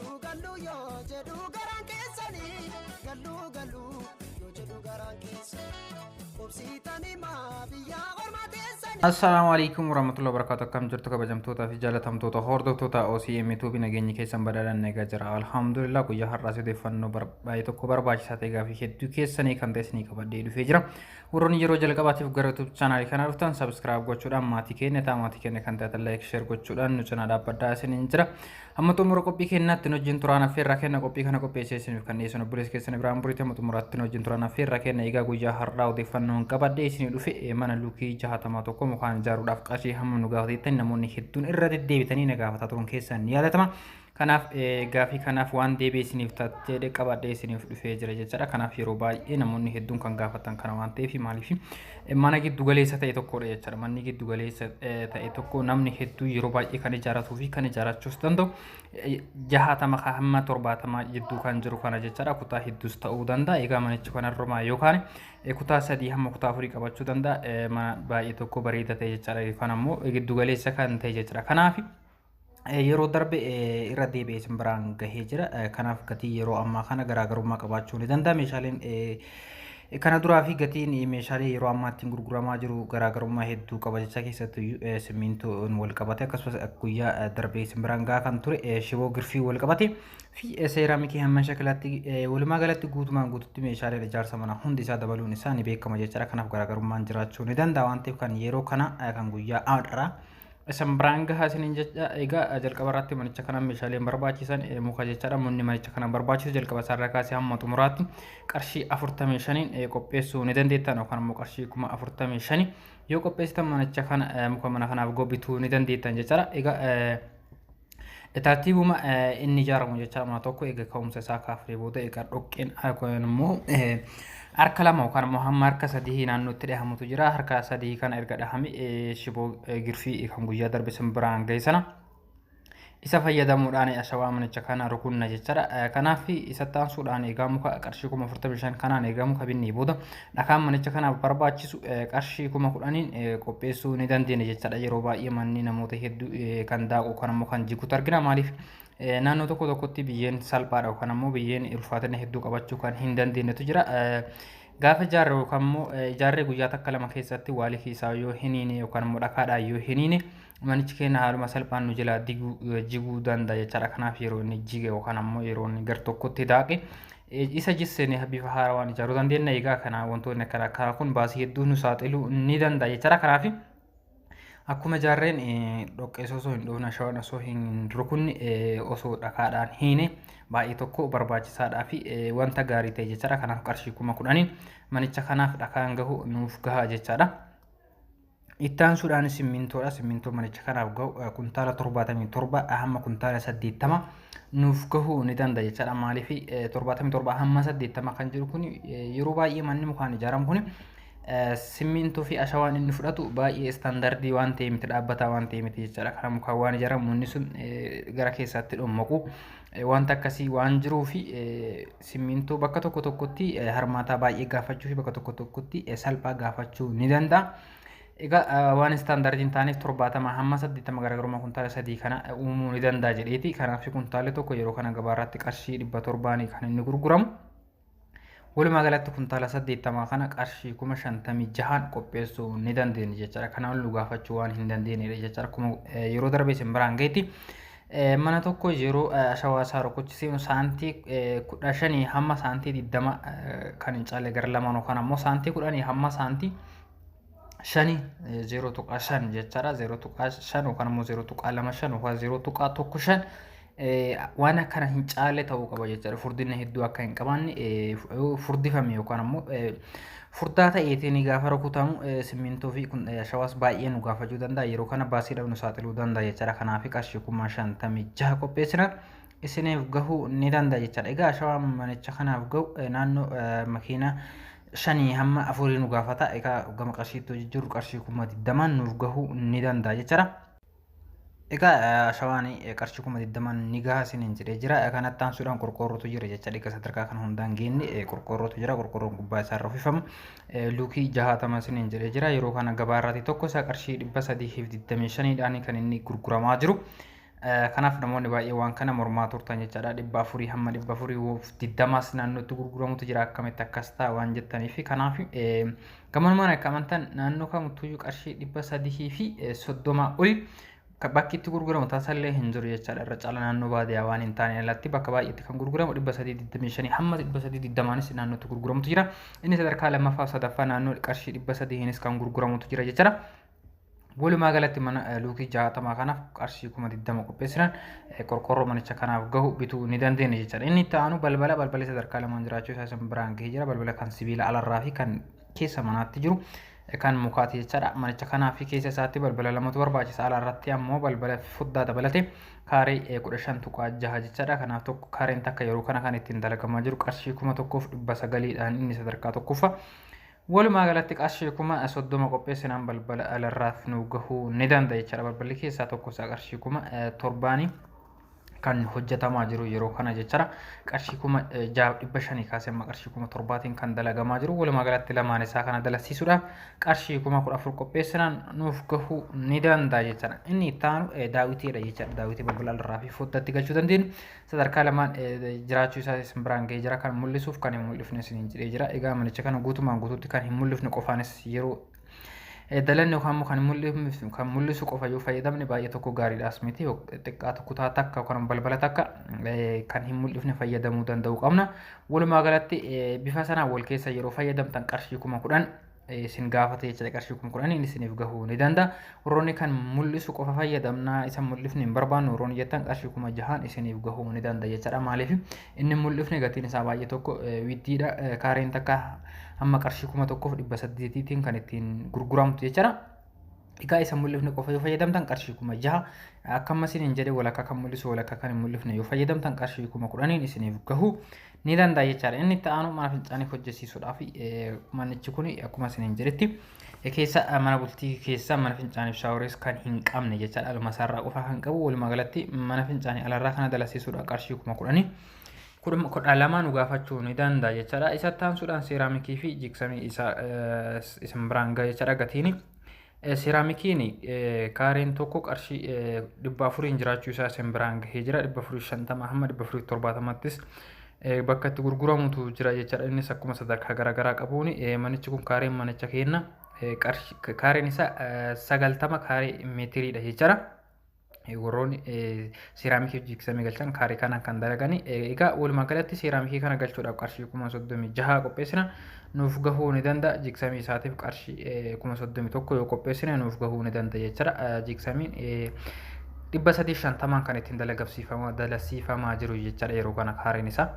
galuu yoo jedhu garaan keessanii galuu yoo jedhu garaan keessanii obsiitanii maa biyyaa ormaa teessanii. Assalamualaikum warahmatullahi wabarakatuh. Akkam jirtu kabajamtoota fi jaalatamtoota hordoftoota OCM YouTube nageenya keessan badhaadhaan eegaa jira. Alhamdulillah guyyaa har'aas odeeffannoo baay'ee tokko barbaachisaa ta'e gaafii hedduu keessanii kan ta'e qabadhee dhufee jira. Warroonni yeroo jalqabaatiif gara YouTube channel kana dhuftan subscribe gochuudhaan maatii keenya kan ta'e like share gochuudhaan nu cinaa dhaabbadhaa isiniin jira. Amma xumura qophii keenyaatti nu wajjin turaan affeerraa kenna qophii kana qopheessee isiniif kan dhiyeessu obboleessa keessan Ibraahim Buriitii amma xumuraatti nu wajjin turaan affeerraa kenna egaa guyyaa har'aa odeeffannoon qabadhee isinii dhufe mana luukii 61 mukaan ijaaruudhaaf qarshii hamma nu gaafateettan namoonni hedduun irra deddeebitanii na gaafataa turuun keessan ni yaadatama. Kanaaf gaafii kanaaf waan deebii isiniif taatee qabadhee isiniif dhufee jira jechuudha. Kanaaf yeroo baay'ee namoonni hedduun kan gaafatan kana waan ta'eef maaliif mana giddu galeessa ta'e tokkodha jechuudha. Manni giddu galeessa ta'e tokko namni hedduu yeroo baay'ee kan ijaaratuu fi kan ijaarachuus danda'u 60 hamma 70 jidduu kan jiru kana jechuudha. Kutaa hedduus ta'uu danda'a. Egaa manichi kanarrumaa yookaan kutaa 3 hamma kutaa 4 qabachuu danda'a. Mana baay'ee tokko bareeda ta'e jechuudha. Kan ammoo giddu galeessa kan ta'e jechuudha. Kanaaf yeroo darbe irra deebi'ee isin biraan gahee jira. Kanaaf gatii yeroo ammaa kana garaagarummaa qabaachuu ni danda'a. Meeshaaleen kana duraa fi gatiin meeshaalee yeroo ammaatti gurguramaa jiru garaagarummaa hedduu qaba jecha keessatti simmintoon wal qabate akkasumas guyyaa darbee isin biraan gahaa kan ture shiboo girfii wal qabate fi seeraamikii hamma shakilaatti walumaa galatti guutumaan guututti meeshaalee ijaarsa mana hundi isaa dabaluun isaa ni beekama jechuudha. Kanaaf garaagarummaan jiraachuu ni danda'a waan ta'eef kan yeroo kana kan guyyaa har'aa Sambiraan gahaa isiniin jecha egaa jalqaba irratti manicha kana meeshaaleen barbaachisan muka jechaadha. Munni manicha kana barbaachisu jalqaba isaarraa kaasee hamma xumuraatti qarshii 45 qopheessuu ni dandeettan yookaan immoo qarshii 45 yoo qopheessitan manicha kana muka mana kanaaf bituu ni dandeettan jechaadha. Egaa tartiibuma inni ijaaramu jecha mana tokko egaa ka'umsa isaa kaafree booda egaa dhoqqeen immoo harka lama yookaan immoo hamma harka sadii naannootti dhahamutu jira. Harka sadii kana erga dhahame shiboo girfii kan guyyaa darbe simbiraan gahe sana isa fayyadamuudhaan ashawaa manicha kana rukunna jechaadha. Kanaaf isa taansuudhaan egaa muka qarshii 45 kanaan egaa muka binnee booda dhakaan manicha kanaaf barbaachisu qarshii 10 qopheessuu ni dandeenya jechaadha. Yeroo baay'ee manni namoota hedduu kan daaqu kan immoo kan jiguutu argina. Maaliif naannoo tokko tokkotti biyyeen salphaadha yookaan immoo biyyeen ulfaatina hedduu qabachuu kan hin dandeenyetu jira. Gaafa ijaarre yookaan immoo ijaarree guyyaa takka lama keessatti waalii keessaa yoo hiniine yookaan immoo dhakaadhaan yoo hiniine manichi keenya haaluma salphaan nu jalaa jiguu danda'a jechaadha. Kanaaf yeroo inni jige yookaan immoo yeroo inni gar tokkotti daaqe isa jisseen bifa haarawaan ijaaruu dandeenya. Egaa kana wantoonni akka kun baasii hedduu nu saaxiluu ni danda'a jechaadha. Kanaaf akkuma ijaarreen dhoqqeessoo osoo hin dhoofne ashawaan osoo hin rukunne osoo dhakaadhaan hiine baay'ee tokko barbaachisaadhaa fi wanta gaarii ta'e jechaadha. Kanaaf qarshii 10,000 manicha kanaaf dhakaan gahu nuuf gaha jechaadha. Ittaan suudhaan simmintoodha. Simmintoo manicha kanaaf gahu kuntaala 77 hamma kuntaala 80 nuuf gahu ni danda'a jechaadha. Maaliif 77 hamma 80 kan jiru kun yeroo baay'ee manni mukaan ijaaramu kun simmintoo fi ashawaan inni fudhatu baay'ee standardii waan ta'e miti dhaabbataa waan ta'e miti jechaadha. Kana mukaan waan ijaaramu inni sun gara keessatti dhommaqu wanta akkasii waan jiruu fi simmintoo bakka tokko tokkotti harmaataa baay'ee gaafachuu fi bakka tokko tokkotti salphaa gaafachuu ni danda'a. Egaa waan standardiin taaneef 70 hamma 80 garaagarummaa kuntaala 3 kana uumuu ni danda'a jedheeti. Kanaaf kuntaalli tokko yeroo kana gabaarratti qarshii 700 kan inni gurguramu. Walumaa galatti kuntaala 80 kana qarshii 56 qopheessuu ni dandeenya jechaadha. Kana ol gaafachuu waan hin dandeenye jechaadha. Akkuma yeroo darbee simbiraan gahetti mana tokko yeroo ashawaa isaa rukuchisiinu saantii 15 hamma saantii 20 kan hin caalle gara lamaan yookaan ammoo saantii 10 hamma saantii 5 0.5 jechaadha. 0.5 yookaan ammoo 0.25 yookaan 0.15 waan akkana hin caalle ta'uu qaba jechaadha. Furdina hedduu akka hin qabaanne furdifame yookaan ammoo furdaa ta'eetiin gaafa rukutamu simmintoo fi ashawaas baay'ee nu gaafachuu danda'a. Yeroo kana baasiidhaaf nu saaxiluu danda'a jechaadha. Kanaaf qarshii 56 qopheessina isiniif gahuu ni danda'a jechaadha. Egaa ashawaan manicha kanaaf gahu naannoo makiina 5 hamma 4 nu gaafata. Egaa gama qarshiitti jiru qarshii 20 nuuf gahuu ni danda'a jechaadha. Egaa ashawaan qarshii 20 ni gahaa isiniin jedhee jira. Kanatti aansuudhaan qorqoorrootu jira jechaadha. Egaa sadarkaa kana hundaan geenne qorqoorrootu jira. Qorqoorroon gubbaa isaarra uwwifamu luukii 60 isiniin jedhee jira. Yeroo kana gabaarraati tokko isaa qarshii 325 dhaan kan inni gurguramaa jiru. kanaaf namoonni baay'ee waan kana mormaa turtan jechaadha. 400 hamma 420 naannootti gurguramutu jira akkamitti akkas ta'a waan jettaniif kanaaf gamanumaan akka amantan naannoo kamittuyyuu qarshii 300 fi 30 oli bakki itti gurguramu taasisallee hin jiru jechaadha. Irra caala naannoo baadiyyaa waan hin taane alatti bakka baay'eetti kan gurguramu 325 hamma 320 naannootti gurguramutu jira. Inni sadarkaa lammaffaa fi sadaffaa naannoo qarshii 300 kan gurguramutu jira jechaadha. Walumaa galatti mana luukii 60 kanaaf qarshii 20 qopheessinan qorqorroo manicha kanaaf gahu bituu ni dandeenya jechaadha. Inni itti aanu balbala sadarkaa lamaan jiraachuu isaa isin biraan gahee jira. Balbala kan sibiila alarraa fi kan keessa manaatti jiru kan mukaati jechaadha. Manicha kanaaf fi keessa isaatti balbala lamatu barbaachisa. Alarratti ammoo balbala foddaa dabalate kaaree 15.6 jechaadha. Kanaaf tokko kaareen takka yeroo kana kan ittiin dalagamaa jiru qarshii 1,900dhaan inni sadarkaa tokkoffaa. Walumaa galatti qarshii 30 qopheessinaan balbala alarraaf nu gahuu ni danda'a jechaadha. Balballi keessaa tokko isaa qarshii 7 kan hojjetamaa jiru yeroo kana jechaadha. Qarshii 6,500 kaasee amma qarshii 7,000 kan dalagamaa jiru. Walumaa galatti lamaan isaa kana dalasiisuudhaaf qarshii 14,000 qopheessinaan nuuf gahuu ni danda'a jechaadha. Inni itti aanu daawwitiidha jechaadha. Daawwitii balbala alarraa fi foddatti galchuu dandeenyu sadarkaa lamaan jiraachuu isaa isin biraan gahee jira. Kan mul'isuuf kan hin mul'ifne isin jedhee jira. Egaa manicha kana guutumaan guutuutti kan hin mul'ifne qofaanis yeroo dalanni yookaan kan mul'isu qofa yoo fayyadamne baay'ee tokko gaariidhaas miti. Xiqqaa kutaa takka yookaan balbala takka kan hin mul'ifne fayyadamuu danda'uu qabna. Walumaa galatti bifa sanaan wal keessa yeroo fayyadamtan qarshii 10,000 isin gaafate jechaadha. Qarshii 10,000 isiniif gahuu ni danda'a. Warroonni kan mul'isu qofa fayyadamnaa isa mul'ifne hin barbaannu warroonni jettan qarshii 6,000 isiniif gahuu ni danda'a jechaadha. Maaliif inni mul'ifne gatiin isaa baay'ee tokko widdiidha. Kaareen takka amma qarshii 1,800tiin kan ittiin gurguramtu jechaadha. Egaa isa mul'ifne qofa yoo fayyadamtan qarshii 6,000 akkuma isin jedhe walakkaa kan mul'isu walakkaa kan hin mul'ifne yoo fayyadamtan qarshii 10,000 isiniif gahuu ni danda'a jechaadha. Inni itti aanu mana fincaanii hojjechiisuudhaaf manichi kun akkuma isin jedhetti keessa mana bultii keessa mana fincaaniif shaaworis kan hin qabne jechaadha. Aluma isaarraa qofa kan qabu. Walumaa galatti mana fincaanii alarraa kana dalasiisuudhaaf qarshii 10,000 kudha lama nu gaafachuu ni danda'a jechaadha. Isa taansuudhaan seeraamikii fi jigsamii isaa isin biraan gahe jechaadha. Gatiin seeraamikiin kaareen tokko qarshii 400 jiraachuu isaa isin biraan gahee jira. 450 hamma 470ttis bakka itti gurguramutu jira jechaadha. Innis akkuma sadarkaa garaagaraa qabuun manichi kun kaareen manicha kenna kaareen isaa 90 kaaree meetiriidha jechaadha. Warroonni seeraamikii fi jigsamii galchan kaaree kana kan dalagani. Egaa walumaa galatti seeraamikii kana galchuudhaaf qarshii 36,000 qopheessina nuuf gahuu ni danda'a. Jigsamii isaatiif qarshii 31,000 yoo qopheessine nuuf gahuu ni danda'a jechaadha. Jigsamiin 350 kan ittiin dalasiifamaa jiru jechaadha yeroo kana kaareen isaa.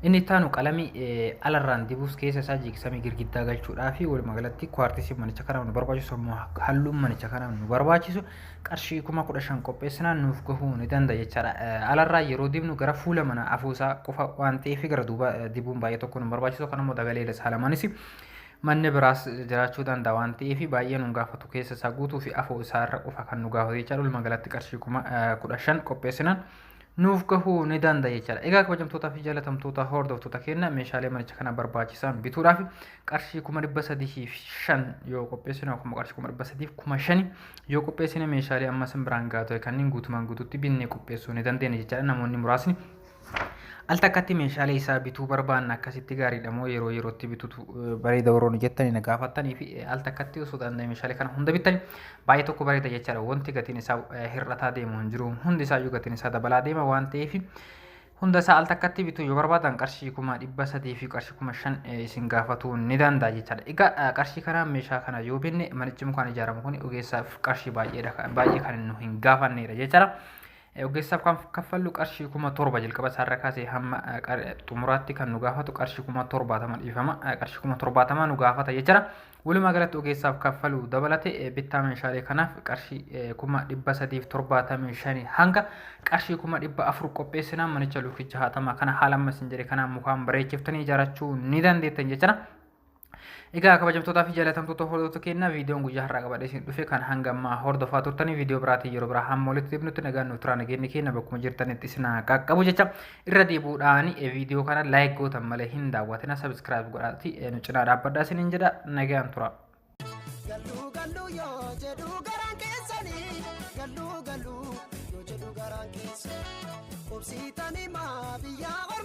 Inni itti aanu qalamii alarraan dibuus keessa isaa jigsamii girgiddaa galchuudhaa fi walumaa galatti kwartisii manicha kanaaf nu barbaachisu halluun manicha kanaaf nu barbaachisu qarshii 15,000 qopheessinaan nuuf gahuu ni danda'a jechaadha. Alarraa yeroo dibnu gara fuula mana afuusaa qofa waan ta'eef gara duuba dibuun baay'ee tokko nu barbaachisu. Kanammoo dagalee saalamaanis manni biraas jiraachuu danda'a waan ta'eef baay'ee nu gaafatu keessa isaa guutuu fi afoo isaarra qofa kan nu gaafatu jechaadha. Walumaa galatti qarshii 15,000 qopheessinaan nuuf gahuu ni danda'a jechaadha. Egaa kabajamtootaa fi jaalatamtoota hordoftoota keenya meeshaalee manicha kana barbaachisan bituudhaaf qarshii 305 yoo qopheessine akkuma qarshii 305 yoo qopheessine meeshaalee amma isin biraan gaatu kanneen guutumaan guutuutti binnee qopheessuu ni dandeenya jechaadha. Namoonni muraasni al takkatti meeshaalee isaa bituu barbaanna akkasitti gaariidha moo yeroo yerootti bituutu bareeda warroonni jettanii na gaafattanii fi al takkatti osoo danda'e meeshaalee kana hunda bittanii baay'ee tokko bareeda jechaadha. Wanti gatiin isaa hir'ataa deemu hin jiru. Hundi isaayyuu gatiin isaa dabalaa deema waan ta'eef hunda isaa al takkatti bituu yoo barbaadan qarshii 300 fi qarshii 5,000 isin gaafatuu ni danda'a jechaadha. Egaa qarshii kanaan meeshaa kana yoo binne manichi mukaan ijaaramu kun ogeessaaf qarshii baay'ee kan nu hin gaafannedha jechaadha. Ogeessaaf kan kaffallu qarshii 7,000 jalqaba isaarra kaasee hamma xumuraatti kan nu gaafatu qarshii 70,000 dhiifama. Qarshii 70,000 nu gaafata jechaadha. Walumaa galatti ogeessaaf kaffalu dabalate bittaa meeshaalee kanaaf qarshii 375 hanga qarshii 400 qopheessinaan manicha luukicha 60 kana haala amma isin jedhe kanaan mukaan bareechiftanii ijaarachuu ni dandeettan jechaadha. Egaa kabajamtootaa fi jaalatamtoota hordoftoota keenya viidiyoon guyyaa har'aa qabadhee isin dhufe kan hanga ammaa hordofaa turtanii viidiyoo biraatiin yeroo biraa hamma walitti deebinutti nagaan nuuf turaa nageenyi keenya bakkuma jirtanitti isin qaqqabu jecha irra deebuudhaan viidiyoo kana laayik gootan malee hin daawwatina sabiskiraayib godhaati nu cinaa dhaabbadhaa isiniin jedha nagaan tura. Galluu galluu yoo jedhu garaan keessanii galluu galluu yoo jedhu qubsiitanii maa biyyaa